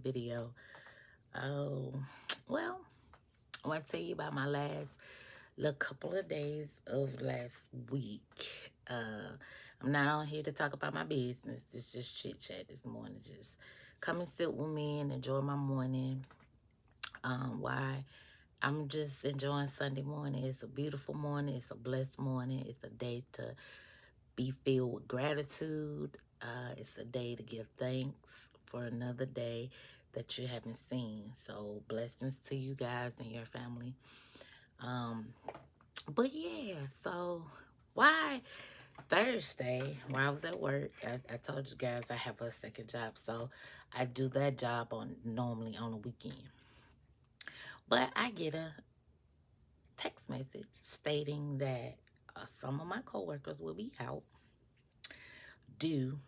video. Oh, well, I want to tell you about my last little couple of days of last week. I'm not on here to talk about my business. It's just chit chat this morning. Just come and sit with me and enjoy my morning. Why? I'm just enjoying Sunday morning. It's a beautiful morning. It's a blessed morning. It's a day to be filled with gratitude. It's a day to give thanks for another day that you haven't seen. So blessings to you guys and your family. Um, but yeah, so why Thursday, when I was at work, I told you guys I have a second job. So I do that job on normally on a weekend. But I get a text message stating that some of my coworkers will be out due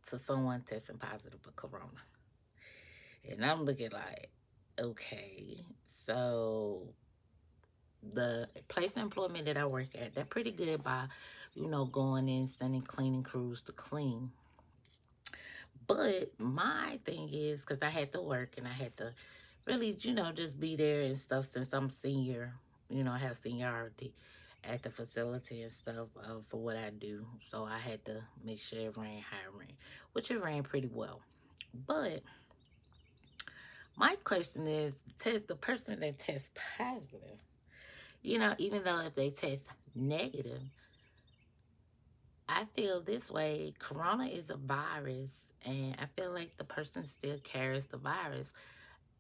to someone testing positive for corona. And I'm looking like, okay, so the place of employment that I work at, they're pretty good by, going in, sending cleaning crews to clean. But my thing is, because I had to work and I had to really, just be there and stuff since I'm senior, I have seniority at the facility and stuff for what I do. So I had to make sure it ran how it ran, which it ran pretty well. But my question is, the person that tests positive, even though if they test negative, I feel this way. Corona is a virus, and I feel like the person still carries the virus.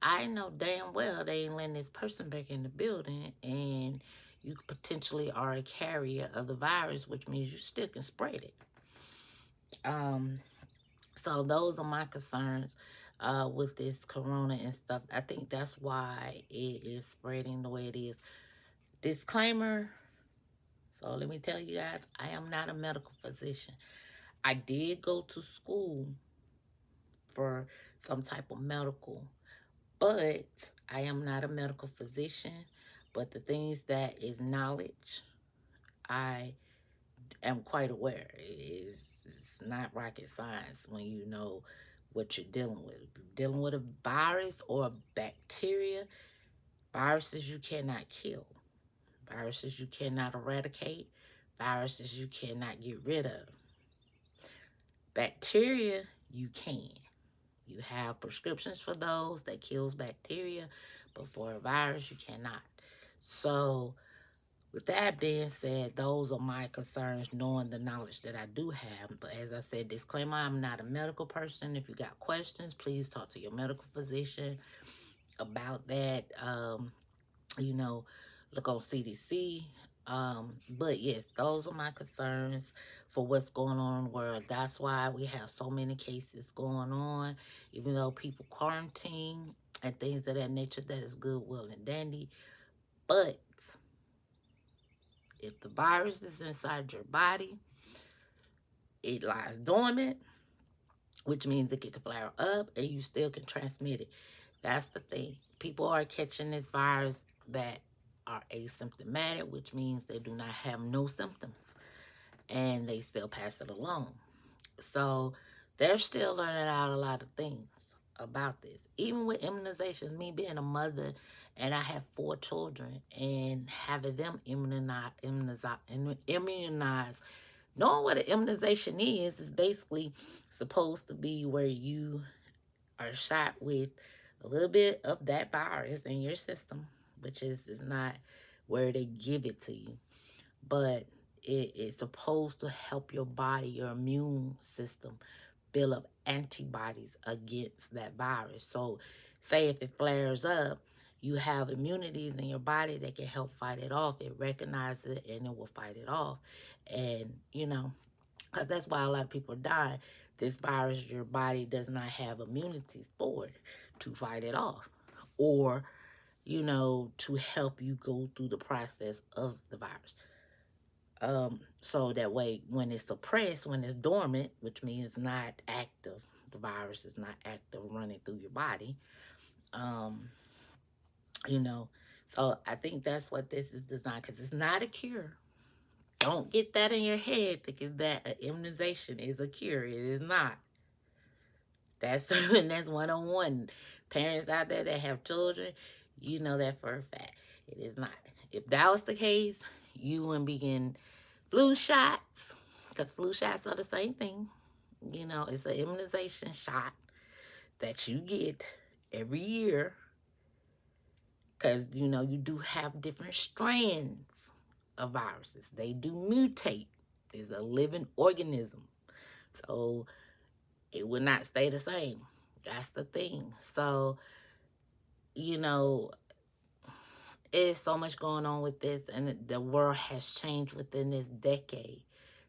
I know damn well they ain't letting this person back in the building, and you potentially are a carrier of the virus, which means you still can spread it. Um, so those are my concerns with this corona and stuff. I think that's why it is spreading the way it is. Disclaimer. So let me tell you guys, I am not a medical physician. I did go to school for some type of medical, but I am not a medical physician. But the things that is knowledge, I am quite aware. It's not rocket science when you know what you're dealing with. If you're dealing with a virus or a bacteria, viruses you cannot kill, viruses you cannot eradicate, viruses you cannot get rid of. Bacteria, you can. You have prescriptions for those that kills bacteria, but for a virus, you cannot. So, with that being said, those are my concerns, knowing the knowledge that I do have. But as I said, disclaimer, I'm not a medical person. If you got questions, please talk to your medical physician about that. You know, look on CDC. But yes, those are my concerns for what's going on in the world. That's why we have so many cases going on, even though people quarantine and things of that nature. That is good, well, and dandy. But if the virus is inside your body, it lies dormant, which means it can flare up and you still can transmit it. That's the thing. People are catching this virus that are asymptomatic, which means they do not have no symptoms and they still pass it along. So they're still learning out a lot of things about this. Even with immunizations, me being a mother and I have 4 children and having them immunized. Knowing what an immunization is basically supposed to be where you are shot with a little bit of that virus in your system, which is not where they give it to you, but it's supposed to help your body, your immune system, build up antibodies against that virus. So say if it flares up, you have immunities in your body that can help fight it off. It recognizes it and it will fight it off. And, because that's why a lot of people are dying. This virus, your body does not have immunities for it to fight it off. Or, to help you go through the process of the virus. So that way, when it's suppressed, when it's dormant, which means not active, the virus is not active running through your body. Um, you know, so I think that's what this is designed, because it's not a cure. Don't get that in your head thinking that an immunization is a cure. It is not. That's one-on-one. Parents out there that have children, you know that for a fact. It is not. If that was the case, you wouldn't be getting flu shots, because flu shots are the same thing. You know, it's an immunization shot that you get every year, because you know you do have different strands of viruses. They do mutate. It's a living organism, so it would not stay the same. That's the thing. So, you know, there's so much going on with this, and the world has changed within this decade,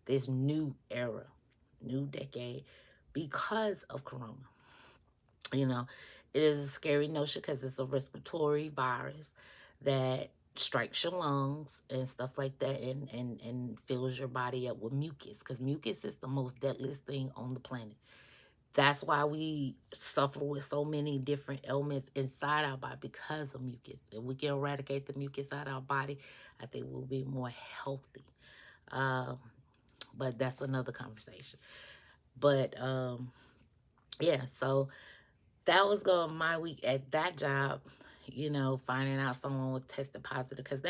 this new era, new decade, because of Corona. You know, it is a scary notion because it's a respiratory virus that strikes your lungs and stuff like that, and fills your body up with mucus, because mucus is the most deadliest thing on the planet. That's why we suffer with so many different ailments inside our body, because of mucus. If we can eradicate the mucus out of our body, I think we'll be more healthy. Um, but that's another conversation. But yeah, so that was going my week at that job, you know, finding out someone was tested positive, because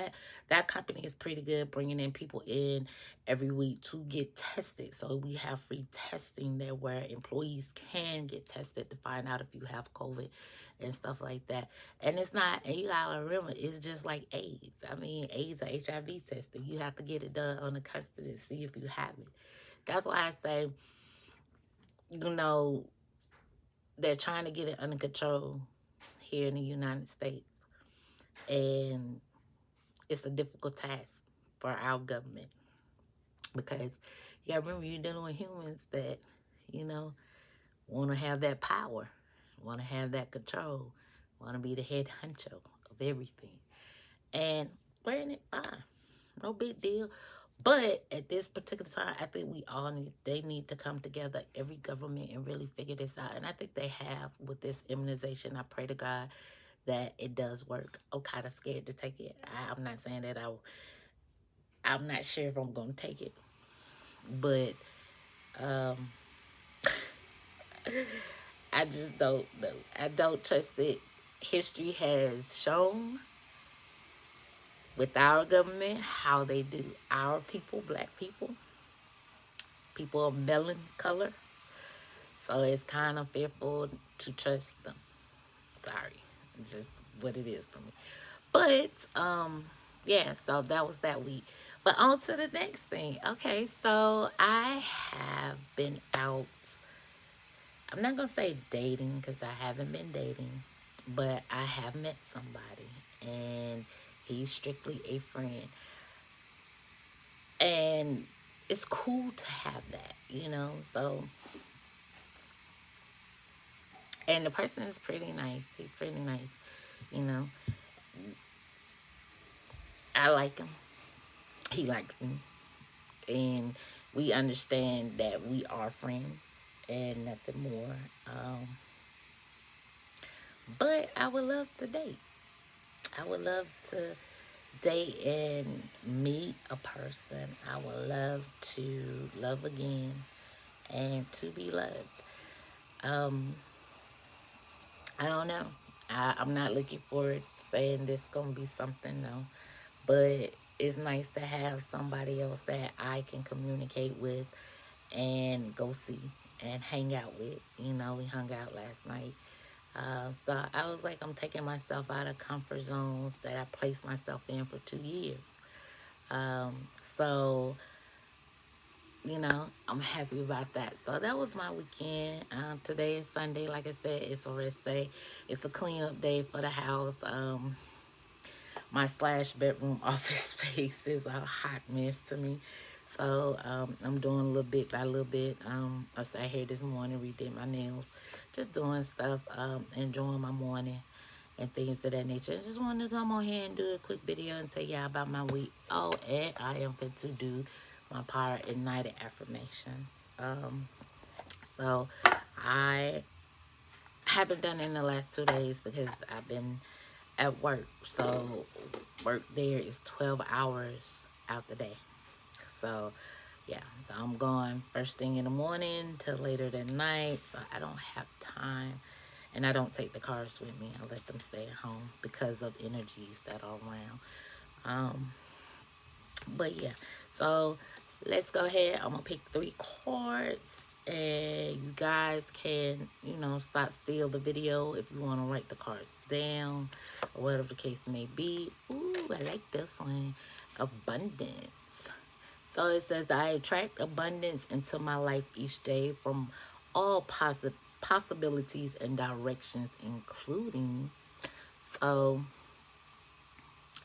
that company is pretty good, bringing in people in every week to get tested. So we have free testing there where employees can get tested to find out if you have COVID and stuff like that. And it's not, and you gotta remember, it's just like AIDS. I mean, AIDS or HIV testing, you have to get it done on the constant to see if you have it. That's why I say, you know, they're trying to get it under control here in the United States. And it's a difficult task for our government, because you gotta remember, you're dealing with humans that, you know, want to have that power, want to have that control, want to be the head honcho of everything. And we're in it fine. No big deal. But at this particular time, I think they need to come together, every government, and really figure this out. And I think they have with this immunization. I pray to God that it does work. I'm kind of scared to take it. I'm not saying that I'm not sure if I'm going to take it. But um, I just don't know. I don't trust it. History has shown with our government how they do our people, black people, people of melon color. So it's kind of fearful to trust them. Sorry, just what it is for me. But yeah, so that was that week. But on to the next thing. Okay, so I have been out. I'm not gonna say dating, because I haven't been dating, but I have met somebody, and he's strictly a friend. And it's cool to have that, you know. So, and the person is pretty nice. He's pretty nice, you know. I like him. He likes me. And we understand that we are friends and nothing more. But I would love to date. I would love to date and meet a person. I would love to love again and to be loved. Um, I don't know. I'm not looking forward to saying this gonna be something, no. But it's nice to have somebody else that I can communicate with and go see and hang out with. You know, we hung out last night. So I was like, I'm taking myself out of comfort zones that I placed myself in for 2 years. So, you know, I'm happy about that. So that was my weekend. Today is Sunday. Like I said, it's a rest day. It's a cleanup day for the house. My slash bedroom office space is a hot mess to me. So I'm doing a little bit by little bit. I sat here this morning, redid my nails, just doing stuff, enjoying my morning and things of that nature. I just wanted to come on here and do a quick video and tell y'all about my week. Oh, and I am fit to do my Power Ignited affirmations. So I haven't done it in the last 2 days because I've been at work. So work there is 12 hours out the day. So Yeah, so I'm going first thing in the morning till later than night, so I don't have time. And I don't take the cars with me. I let them stay at home because of energies that are around. Um, but yeah, so let's go ahead. I'm gonna pick 3 cards, and you guys can, stop still the video if you want to write the cards down or whatever the case may be. Ooh, I like this one. Abundance. So it says, I attract abundance into my life each day from all positive possibilities and directions, including. So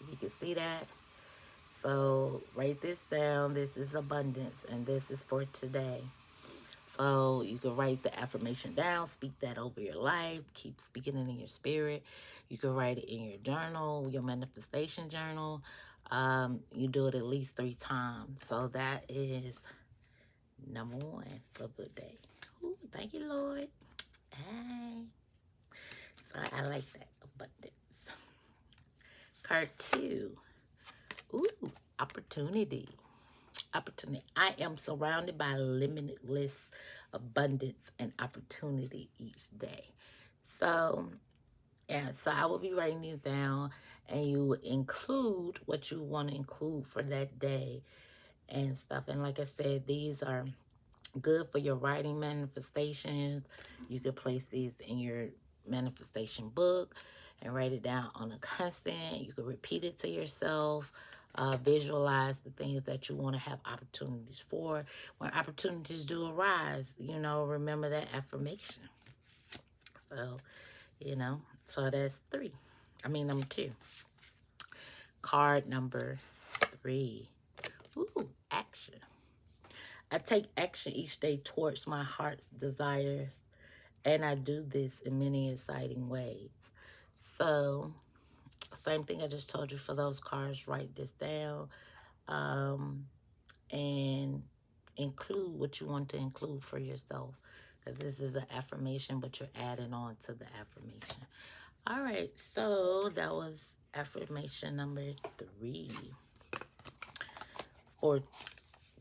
you can see that. So write this down. This is abundance, and this is for today. So you can write the affirmation down, speak that over your life, keep speaking it in your spirit. You can write it in your journal, your manifestation journal. You do it at least 3 times. So that is number 1 for the day. Ooh, thank you, Lord. Hey. So I like that abundance. Card 2. Ooh, opportunity. Opportunity. I am surrounded by limitless abundance and opportunity each day. So, yeah, so I will be writing these down, and you include what you want to include for that day and stuff. And like I said, these are good for your writing manifestations. You could place these in your manifestation book and write it down on a constant. You could repeat it to yourself. Visualize the things that you want to have opportunities for. When opportunities do arise, remember that affirmation. So, so that's 3. Number 2. Card number 3. Ooh, action. I take action each day towards my heart's desires, and I do this in many exciting ways. So, same thing I just told you for those cards. Write this down, and include what you want to include for yourself. Because this is an affirmation, but you're adding on to the affirmation. All right, so that was affirmation number 3 for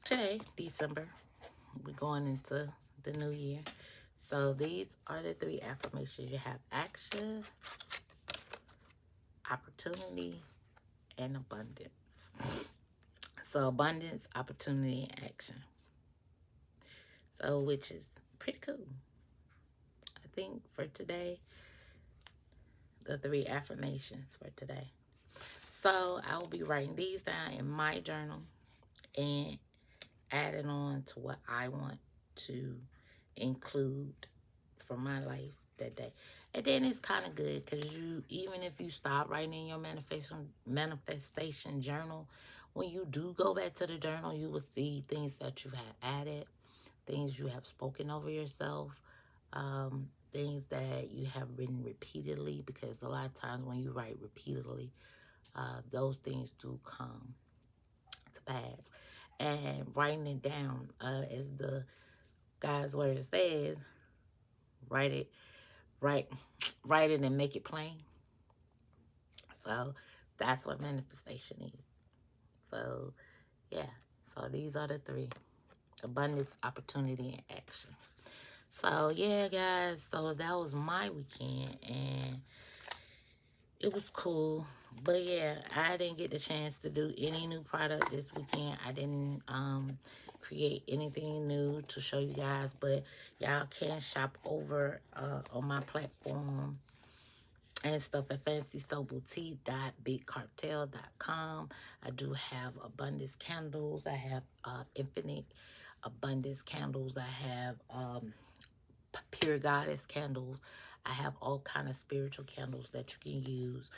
today, December. We're going into the new year. So these are the 3 affirmations. You have action, opportunity, and abundance. So abundance, opportunity, and action. So which is pretty cool. I think for today, the 3 affirmations for today. So I will be writing these down in my journal and adding on to what I want to include for my life that day. And then it's kind of good because even if you stop writing in your manifestation journal, when you do go back to the journal, you will see things that you have added, things you have spoken over yourself, things that you have written repeatedly, because a lot of times when you write repeatedly, those things do come to pass. And writing it down, as the God's word says, write it, write, write it and make it plain. So that's what manifestation is. So yeah, so these are the 3: abundance, opportunity, and action. So yeah, guys, so that was my weekend, and it was cool. But yeah, I didn't get the chance to do any new product this weekend. I didn't create anything new to show you guys, but y'all can shop over on my platform and stuff at fancysoboutique.bigcartel.com. I do have abundance candles. I have infinite abundance candles. I have pure goddess candles. I have all kind of spiritual candles that you can use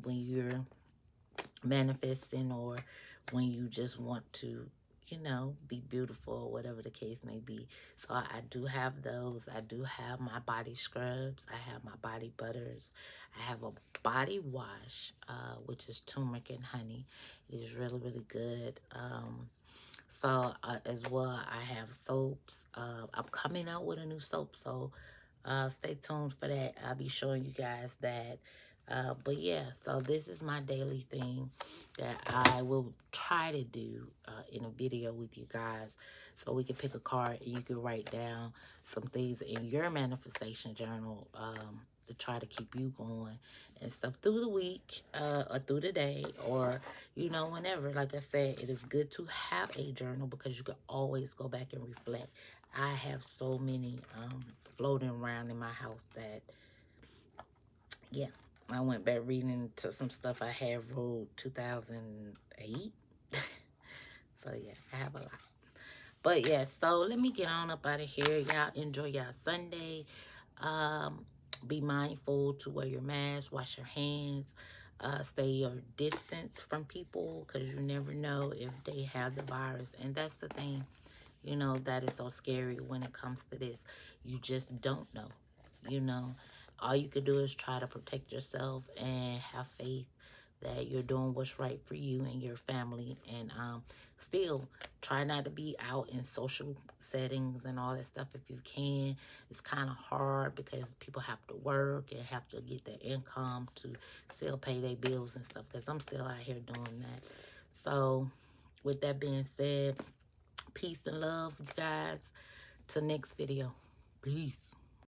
when you're manifesting, or when you just want to, be beautiful, or whatever the case may be. So I do have those. I do have my body scrubs. I have my body butters. I have a body wash, which is turmeric and honey. It is really, really good. So as well, I have soaps. I'm coming out with a new soap, so stay tuned for that. I'll be showing you guys that But yeah, so this is my daily thing that I will try to do in a video with you guys. So we can pick a card and you can write down some things in your manifestation journal to try to keep you going and stuff through the week or through the day, or, you know, whenever. Like I said, it is good to have a journal because you can always go back and reflect. I have so many floating around in my house that, yeah, I went back reading to some stuff I had wrote 2008. So yeah, I have a lot. But yeah, so let me get on up out of here. Y'all enjoy y'all Sunday. Um, be mindful to wear your mask, wash your hands, stay your distance from people because you never know if they have the virus. And that's the thing, you know, that is so scary when it comes to this. You just don't know, you know. All you can do is try to protect yourself and have faith that you're doing what's right for you and your family. And still try not to be out in social settings and all that stuff if you can. It's kind of hard because people have to work and have to get their income to still pay their bills and stuff, because I'm still out here doing that. So with that being said, peace and love, you guys. Till next video. Peace.